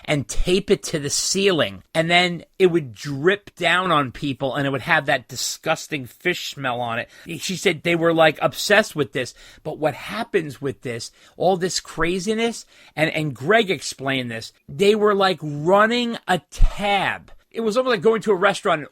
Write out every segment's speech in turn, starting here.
and tape it to the ceiling. And then it would drip down on people and it would have that disgusting fish smell on it. She said they were like obsessed with this. But what happens with this, all this craziness, and Greg explained this, they were like running a tab. It was almost like going to a restaurant and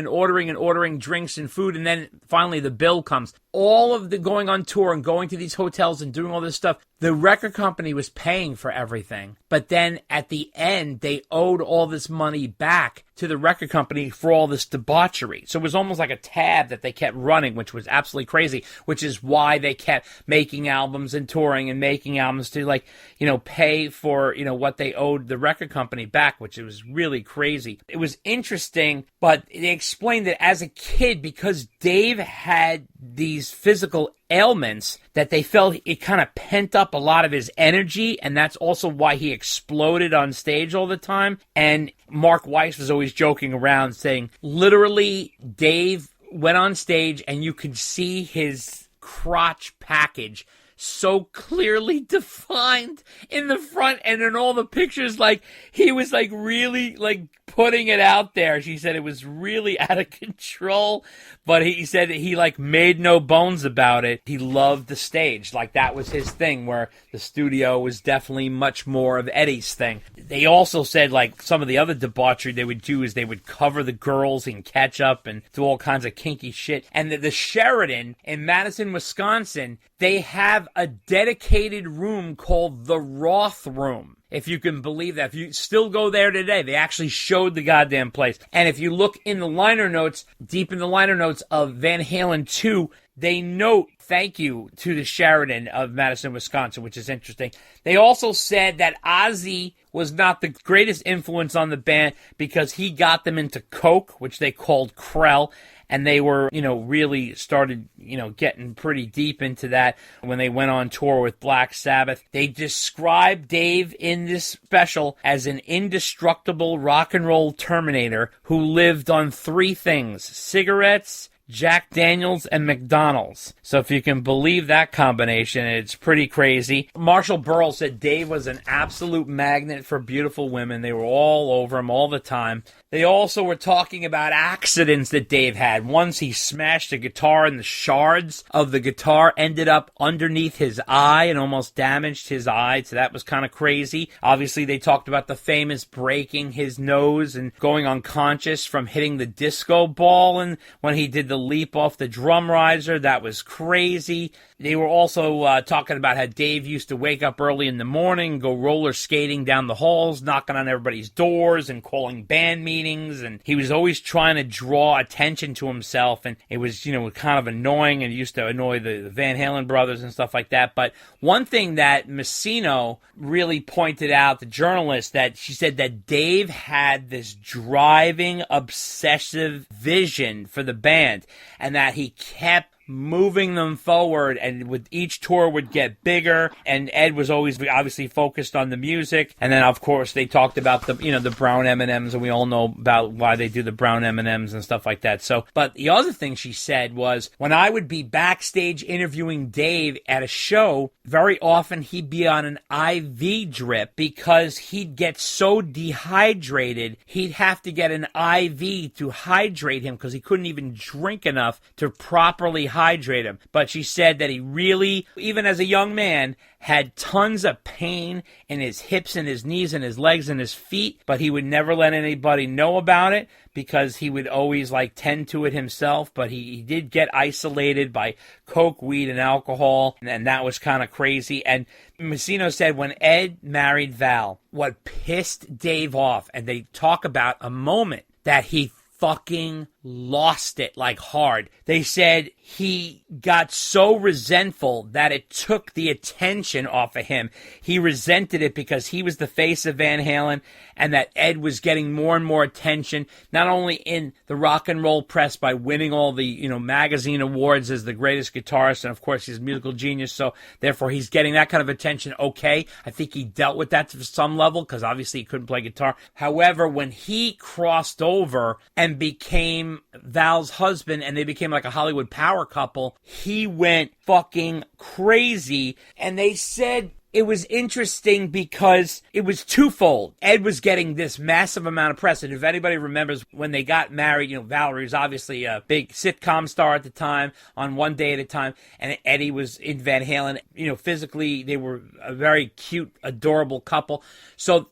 ordering drinks and food, and then finally the bill comes. All of the going on tour and going to these hotels and doing all this stuff, the record company was paying for everything. But then at the end, they owed all this money back to the record company for all this debauchery. So it was almost like a tab that they kept running, which was absolutely crazy, which is why they kept making albums and touring and making albums to, like, you know, pay for, you know, what they owed the record company back, which it was really crazy. It was interesting, but they explained that as a kid, because Dave had these physical ailments, that they felt it kind of pent up a lot of his energy, and that's also why he exploded on stage all the time. And Mark Weiss was always joking around saying, literally, Dave went on stage and you could see his crotch package so clearly defined in the front and in all the pictures, like he was like really like putting it out there. She said it was really out of control, but he said that he like made no bones about it. He loved the stage. Like that was his thing, where the studio was definitely much more of Eddie's thing. They also said like some of the other debauchery they would do is they would cover the girls in ketchup and do all kinds of kinky shit. And the Sheridan in Madison, Wisconsin, they have a dedicated room called the Roth Room. If you can believe that. If you still go there today, they actually showed the goddamn place. And if you look in the liner notes, deep in the liner notes of Van Halen 2, they note thank you to the Sheridan of Madison, Wisconsin, which is interesting. They also said that Ozzy was not the greatest influence on the band because he got them into coke, which they called Krell. And they were, you know, really started, you know, getting pretty deep into that when they went on tour with Black Sabbath. They described Dave in this special as an indestructible rock and roll Terminator who lived on three things: cigarettes, Jack Daniels, and McDonald's. So if you can believe that combination, it's pretty crazy. Marshall Burrell said Dave was an absolute magnet for beautiful women. They were all over him all the time. They also were talking about accidents that Dave had. Once he smashed a guitar and the shards of the guitar ended up underneath his eye and almost damaged his eye. So that was kind of crazy. Obviously, they talked about the famous breaking his nose and going unconscious from hitting the disco ball. And when he did the leap off the drum riser, that was crazy. They were also talking about how Dave used to wake up early in the morning, go roller skating down the halls, knocking on everybody's doors and calling band meetings. And he was always trying to draw attention to himself. And it was, you know, kind of annoying, and used to annoy the Van Halen brothers and stuff like that. But one thing that Messino really pointed out, the journalist, that she said that Dave had this driving, obsessive vision for the band, and that he kept moving them forward, and with each tour would get bigger, and Ed was always obviously focused on the music. And then of course they talked about the, you know, the brown M&Ms, and we all know about why they do the brown M&Ms and stuff like that. So, but the other thing she said was, when I would be backstage interviewing Dave at a show, very often he'd be on an IV drip because he'd get so dehydrated, he'd have to get an IV to hydrate him because he couldn't even drink enough to properly hydrate him. But she said that he really, even as a young man, had tons of pain in his hips and his knees and his legs and his feet, but he would never let anybody know about it because he would always like tend to it himself. But he did get isolated by coke, weed, and alcohol, and that was kind of crazy. And Messino said when Ed married Val, what pissed Dave off, and they talk about a moment that he fucking lost it like hard. They said he got so resentful that it took the attention off of him. He resented it because he was the face of Van Halen, and that Ed was getting more and more attention, not only in the rock and roll press by winning all the, you know, magazine awards as the greatest guitarist, and of course he's a musical genius, so therefore he's getting that kind of attention. Okay, I think he dealt with that to some level because obviously he couldn't play guitar. However, when he crossed over and became Val's husband, and they became like a Hollywood power couple, he went fucking crazy. And they said it was interesting because it was twofold. Ed was getting this massive amount of press. And if anybody remembers when they got married, Valerie was obviously a big sitcom star at the time on One Day at a Time. And Eddie was in Van Halen. Physically, they were a very cute, adorable couple. So,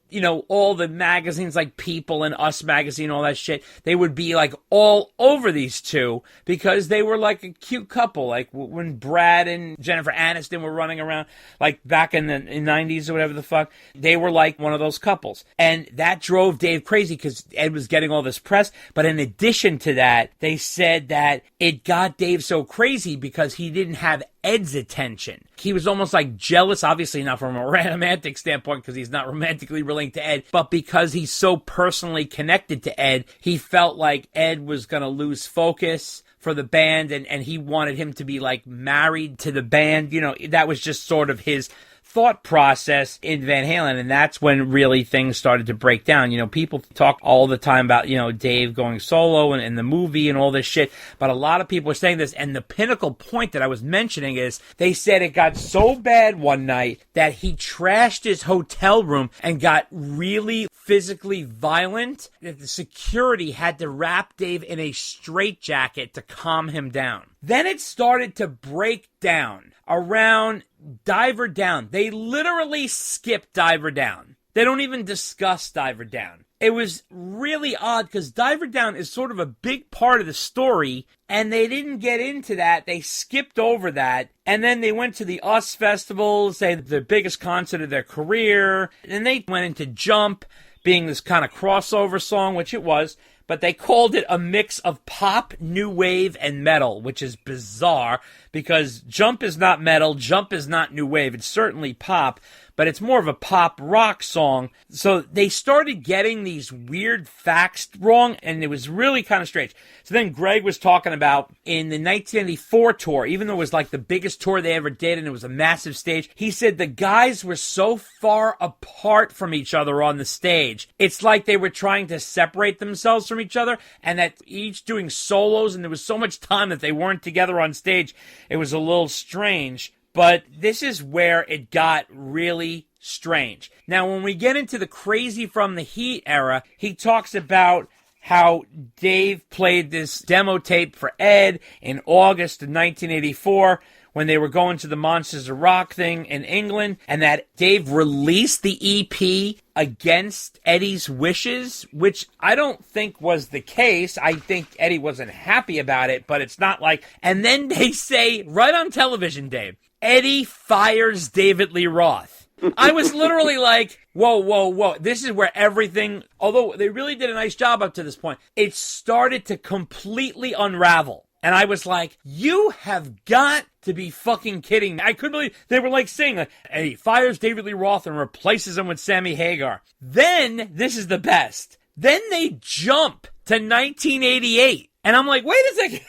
all the magazines like People and Us Magazine, all that shit, they would be like all over these two because they were like a cute couple. Like when Brad and Jennifer Aniston were running around, like back in the 90s or whatever the fuck, they were like one of those couples. And that drove Dave crazy because Ed was getting all this press. But in addition to that, they said that it got Dave so crazy because he didn't have Ed's attention. He was almost like jealous, obviously not from a romantic standpoint because he's not romantically related to Ed, but because he's so personally connected to Ed, he felt like Ed was going to lose focus for the band and he wanted him to be like married to the band. That was just sort of his thought process in Van Halen, and that's when really things started to break down. People talk all the time about, Dave going solo and the movie and all this shit, but a lot of people are saying this, and the pinnacle point that I was mentioning is they said it got so bad one night that he trashed his hotel room and got really physically violent that the security had to wrap Dave in a straitjacket to calm him down. Then it started to break down around Diver Down. They literally skipped Diver Down. They don't even discuss Diver Down. It was really odd because Diver Down is sort of a big part of the story, and they didn't get into that. They skipped over that, and then they went to the US Festival, say the biggest concert of their career, and they went into Jump, being this kind of crossover song, which it was, but they called it a mix of pop, new wave, and metal, which is bizarre because Jump is not metal, Jump is not new wave, it's certainly pop, but it's more of a pop rock song. So they started getting these weird facts wrong, and it was really kind of strange. So then Greg was talking about in the 1984 tour, even though it was like the biggest tour they ever did and it was a massive stage, he said the guys were so far apart from each other on the stage. It's like they were trying to separate themselves from each other and that each doing solos, and there was so much time that they weren't together on stage. It was a little strange. But this is where it got really strange. Now, when we get into the Crazy from the Heat era, he talks about how Dave played this demo tape for Ed in August of 1984 when they were going to the Monsters of Rock thing in England, and that Dave released the EP against Eddie's wishes, which I don't think was the case. I think Eddie wasn't happy about it, but it's not like... And then they say, right on television, Dave, Eddie fires David Lee Roth. I was literally like, whoa. This is where everything, although they really did a nice job up to this point, it started to completely unravel. And I was like, you have got to be fucking kidding me. I couldn't believe they were like saying, like, Eddie fires David Lee Roth and replaces him with Sammy Hagar. Then, this is the best. Then they jump to 1988. And I'm like, wait a second.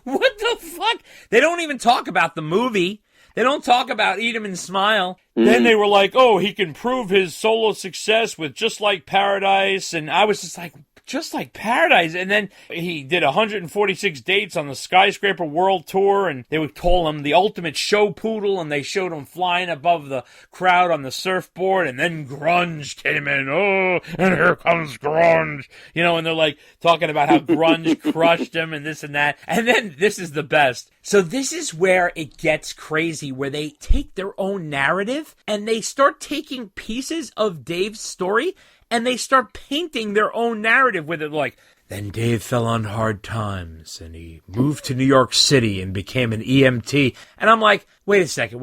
What the fuck? They don't even talk about the movie. They don't talk about Eat 'Em and Smile. Then they were like, oh, he can prove his solo success with Just Like Paradise. And I was just like, Just Like Paradise. And then he did 146 dates on the Skyscraper World Tour, and they would call him the ultimate show poodle, and they showed him flying above the crowd on the surfboard, and then grunge came in. Oh, and here comes grunge. And they're like talking about how grunge crushed him and this and that. And then this is the best. So this is where it gets crazy, where they take their own narrative and they start taking pieces of Dave's story and they start painting their own narrative with it, like, then Dave fell on hard times, and he moved to New York City and became an EMT. And I'm like, wait a second.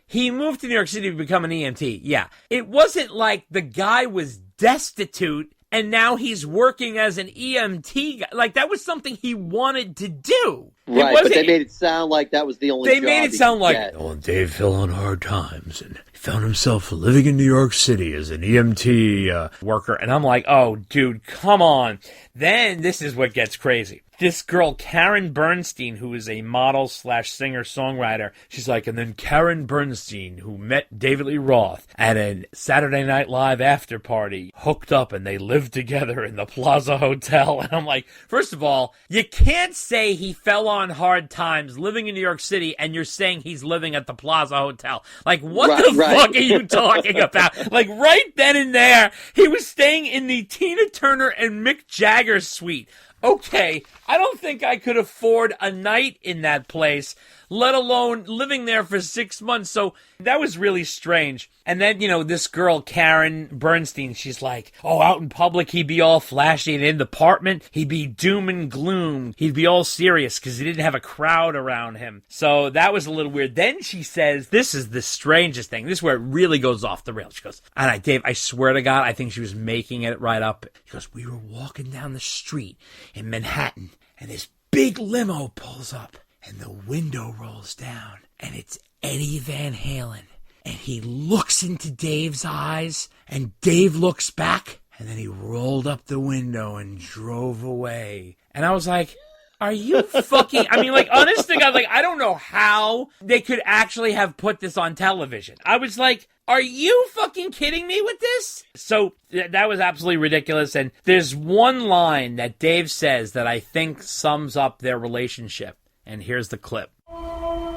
He moved to New York City to become an EMT. Yeah. It wasn't like the guy was destitute and now he's working as an EMT guy. Like, that was something he wanted to do. Right, but they made it sound like that was the only job. They made it sound like, oh, Dave fell on hard times and found himself living in New York City as an EMT worker. And I'm like, oh, dude, come on. Then this is what gets crazy. this girl, Karen Bernstein, who is a model / singer-songwriter, she's like, and then Karen Bernstein, who met David Lee Roth at a Saturday Night Live after party, hooked up and they lived together in the Plaza Hotel. And I'm like, first of all, you can't say he fell on hard times living in New York City and you're saying he's living at the Plaza Hotel. Like, what the fuck are you talking about? Like, right then and there, he was staying in the Tina Turner and Mick Jagger suite. Okay, I don't think I could afford a night in that place, let alone living there for 6 months. So that was really strange. And then, this girl, Karen Bernstein, she's like, oh, out in public, he'd be all flashy. And in the apartment, he'd be doom and gloom. He'd be all serious because he didn't have a crowd around him. So that was a little weird. Then she says, this is the strangest thing. This is where it really goes off the rails. She goes, Dave, I swear to God, I think she was making it right up. She goes, we were walking down the street in Manhattan, and this big limo pulls up, and the window rolls down, and it's Eddie Van Halen. And he looks into Dave's eyes, and Dave looks back, and then he rolled up the window and drove away. And I was like, are you fucking... honest to God, I don't know how they could actually have put this on television. I was like, are you fucking kidding me with this? So that was absolutely ridiculous. And there's one line that Dave says that I think sums up their relationship. And here's the clip.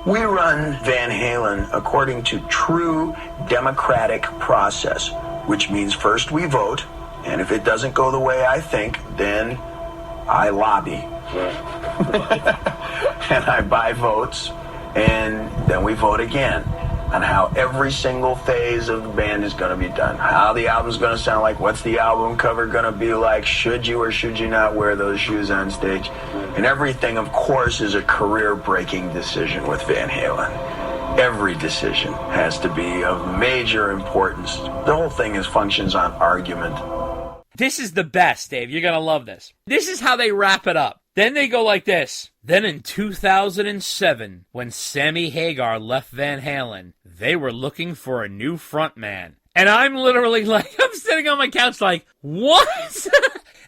We run Van Halen according to true democratic process, which means first we vote, and if it doesn't go the way I think, then I lobby. And I buy votes, and then we vote again on how every single phase of the band is going to be done, how the album's going to sound like, what's the album cover going to be like, should you or should you not wear those shoes on stage, and everything, of course, is a career-breaking decision with Van Halen. Every decision has to be of major importance. The whole thing functions on argument. This is the best, Dave. You're going to love this. This is how they wrap it up. Then they go like this. Then in 2007, when Sammy Hagar left Van Halen, they were looking for a new frontman. And I'm literally like, I'm sitting on my couch like, what?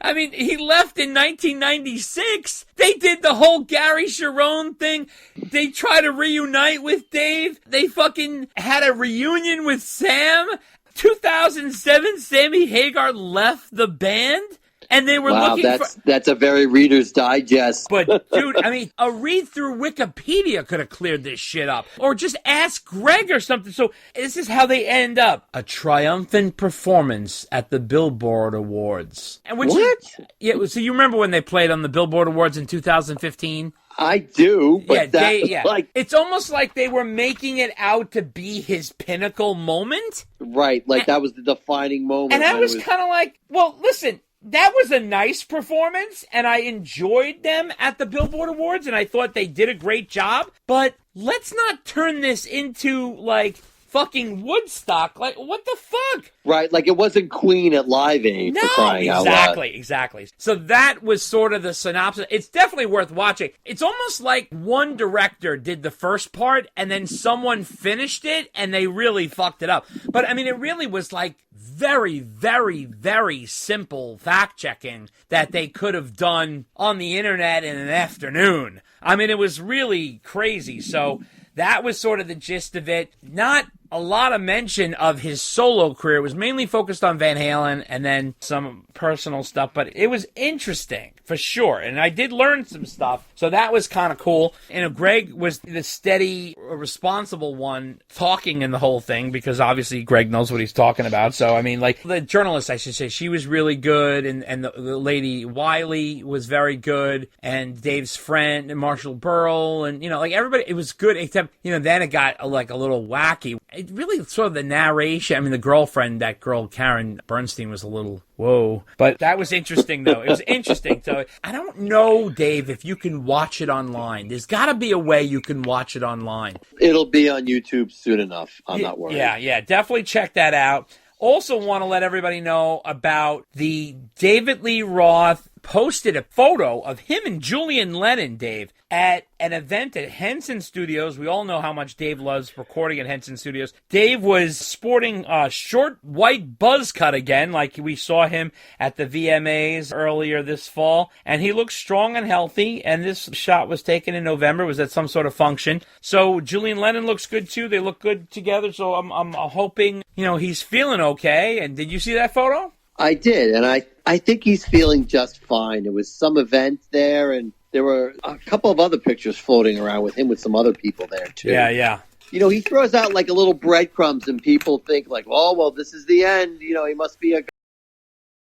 He left in 1996. They did the whole Gary Sharon thing. They tried to reunite with Dave. They fucking had a reunion with Sam. 2007, Sammy Hagar left the band. And they were looking for... That's a very Reader's Digest. But, dude, a read-through Wikipedia could have cleared this shit up. Or just ask Greg or something. So this is how they end up. A triumphant performance at the Billboard Awards. And which what? So you remember when they played on the Billboard Awards in 2015? I do, but it's almost like they were making it out to be his pinnacle moment. Right, that was the defining moment. And I was kind of like, well, listen... That was a nice performance, and I enjoyed them at the Billboard Awards, and I thought they did a great job, but let's not turn this into, fucking Woodstock. What the fuck? Right, it wasn't Queen at Live Aid for crying out loud. Exactly. So that was sort of the synopsis. It's definitely worth watching. It's almost like one director did the first part, and then someone finished it, and they really fucked it up. But, it really was very, very, very simple fact-checking that they could have done on the internet in an afternoon. It was really crazy. So that was sort of the gist of it. Not a lot of mention of his solo career. It was mainly focused on Van Halen and then some personal stuff, but it was interesting for sure. And I did learn some stuff, so that was kind of cool. Greg was the steady, responsible one talking in the whole thing because obviously Greg knows what he's talking about. So, the journalist, I should say, she was really good, and the lady Wiley was very good, and Dave's friend, Marshall Burl, and, everybody, it was good, except, then it got a little wacky. It really sort of the narration. The girlfriend, that girl, Karen Bernstein, was a little whoa. But that was interesting, though. It was interesting. So I don't know, Dave, if you can watch it online. There's got to be a way you can watch it online. It'll be on YouTube soon enough. I'm not worried. Yeah. Definitely check that out. Also want to let everybody know about the David Lee Roth posted a photo of him and Julian Lennon, Dave, at an event at Henson Studios. We all know how much Dave loves recording at Henson Studios. Dave was sporting a short white buzz cut again, like we saw him at the VMAs earlier this fall, and he looks strong and healthy, and this shot was taken in November. It was at some sort of function. So Julian Lennon looks good too. They look good together, so I'm hoping, he's feeling okay. And did you see that photo? I did, and I think he's feeling just fine. There was some event there, and there were a couple of other pictures floating around with him with some other people there, too. Yeah. He throws out like a little breadcrumbs, and people think like, oh, well, this is the end. He must be a